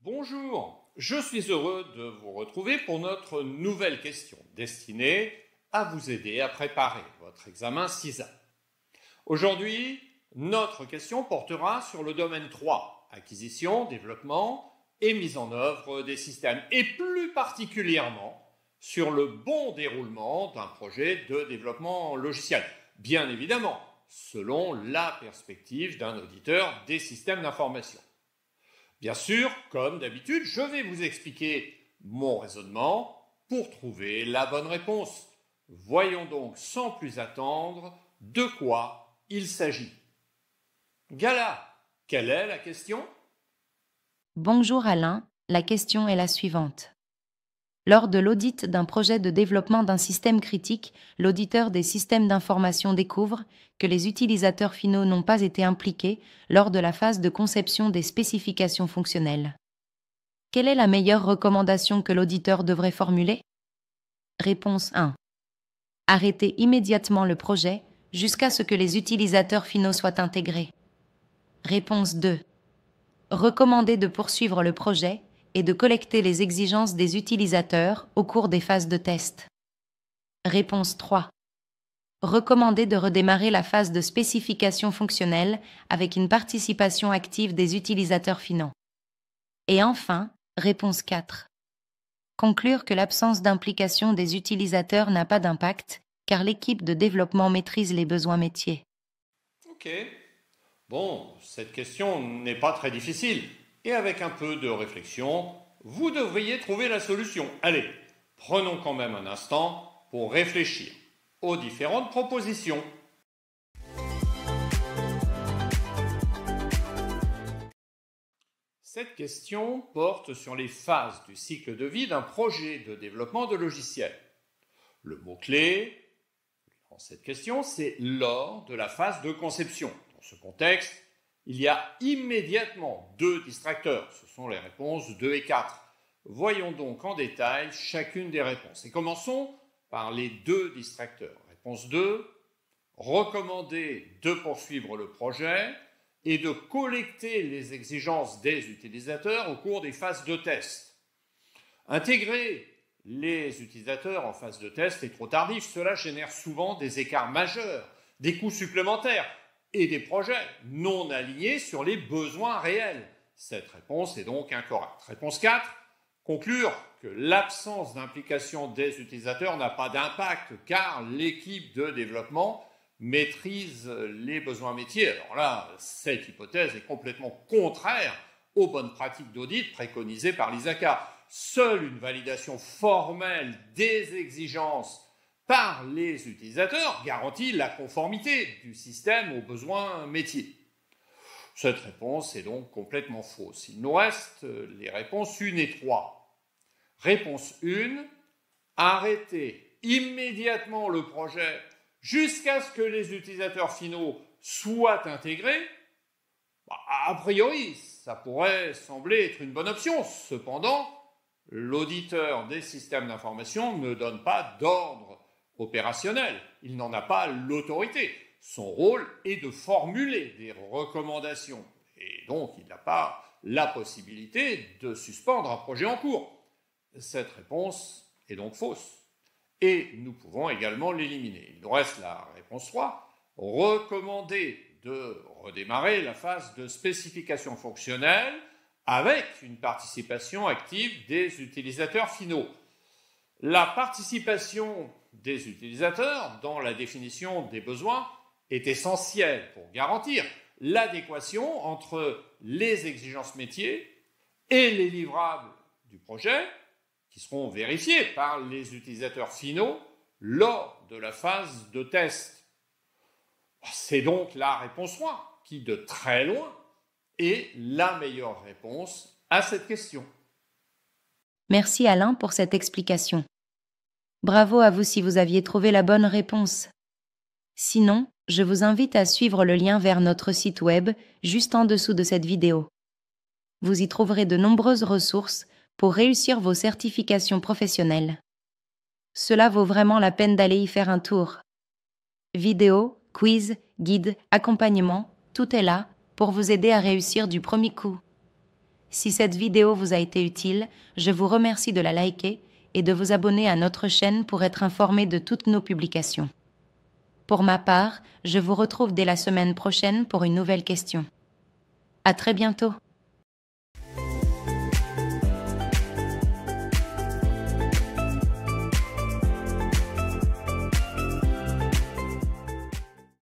Bonjour, je suis heureux de vous retrouver pour notre nouvelle question destinée à vous aider à préparer votre examen CISA. Aujourd'hui, notre question portera sur le domaine 3, acquisition, développement et mise en œuvre des systèmes, et plus particulièrement sur le bon déroulement d'un projet de développement logiciel, bien évidemment, selon la perspective d'un auditeur des systèmes d'information. Bien sûr, comme d'habitude, je vais vous expliquer mon raisonnement pour trouver la bonne réponse. Voyons donc sans plus attendre de quoi il s'agit. Gala, quelle est la question? Bonjour Alain, la question est la suivante. Lors de l'audit d'un projet de développement d'un système critique, l'auditeur des systèmes d'information découvre que les utilisateurs finaux n'ont pas été impliqués lors de la phase de conception des spécifications fonctionnelles. Quelle est la meilleure recommandation que l'auditeur devrait formuler? Réponse 1. Arrêtez immédiatement le projet jusqu'à ce que les utilisateurs finaux soient intégrés. Réponse 2. Recommandez de poursuivre le projet et de collecter les exigences des utilisateurs au cours des phases de test. Réponse 3. Recommandez de redémarrer la phase de spécification fonctionnelle avec une participation active des utilisateurs finaux. Et enfin, réponse 4. Conclure que l'absence d'implication des utilisateurs n'a pas d'impact car l'équipe de développement maîtrise les besoins métiers. Ok. Bon, cette question n'est pas très difficile. Et avec un peu de réflexion, vous devriez trouver la solution. Allez, prenons quand même un instant pour réfléchir aux différentes propositions. Cette question porte sur les phases du cycle de vie d'un projet de développement de logiciel. Le mot-clé dans cette question, c'est lors de la phase de conception. Dans ce contexte, il y a immédiatement deux distracteurs. Ce sont les réponses 2 et 4. Voyons donc en détail chacune des réponses. Et commençons par les deux distracteurs. Réponse 2, recommander de poursuivre le projet et de collecter les exigences des utilisateurs au cours des phases de test. Intégrer les utilisateurs en phase de test est trop tardif. Cela génère souvent des écarts majeurs, des coûts supplémentaires et des projets non alignés sur les besoins réels. Cette réponse est donc incorrecte. Réponse 4. Conclure que l'absence d'implication des utilisateurs n'a pas d'impact car l'équipe de développement maîtrise les besoins métiers. Alors là, cette hypothèse est complètement contraire aux bonnes pratiques d'audit préconisées par l'ISACA. Seule une validation formelle des exigences par les utilisateurs garantit la conformité du système aux besoins métiers. Cette réponse est donc complètement fausse. Il nous reste les réponses 1 et 3. Réponse 1, arrêtez immédiatement le projet jusqu'à ce que les utilisateurs finaux soient intégrés. A priori, ça pourrait sembler être une bonne option. Cependant, l'auditeur des systèmes d'information ne donne pas d'ordre opérationnel. Il n'en a pas l'autorité. Son rôle est de formuler des recommandations. Et donc, il n'a pas la possibilité de suspendre un projet en cours. Cette réponse est donc fausse. Et nous pouvons également l'éliminer. Il nous reste la réponse 3. Recommander de redémarrer la phase de spécification fonctionnelle avec une participation active des utilisateurs finaux. La participation des utilisateurs dans la définition des besoins est essentielle pour garantir l'adéquation entre les exigences métiers et les livrables du projet qui seront vérifiés par les utilisateurs finaux lors de la phase de test. C'est donc la réponse 3 qui, de très loin, est la meilleure réponse à cette question. Merci Alain pour cette explication. Bravo à vous si vous aviez trouvé la bonne réponse. Sinon, je vous invite à suivre le lien vers notre site web juste en dessous de cette vidéo. Vous y trouverez de nombreuses ressources pour réussir vos certifications professionnelles. Cela vaut vraiment la peine d'aller y faire un tour. Vidéos, quiz, guides, accompagnement, tout est là pour vous aider à réussir du premier coup. Si cette vidéo vous a été utile, je vous remercie de la liker et de vous abonner à notre chaîne pour être informé de toutes nos publications. Pour ma part, je vous retrouve dès la semaine prochaine pour une nouvelle question. À très bientôt.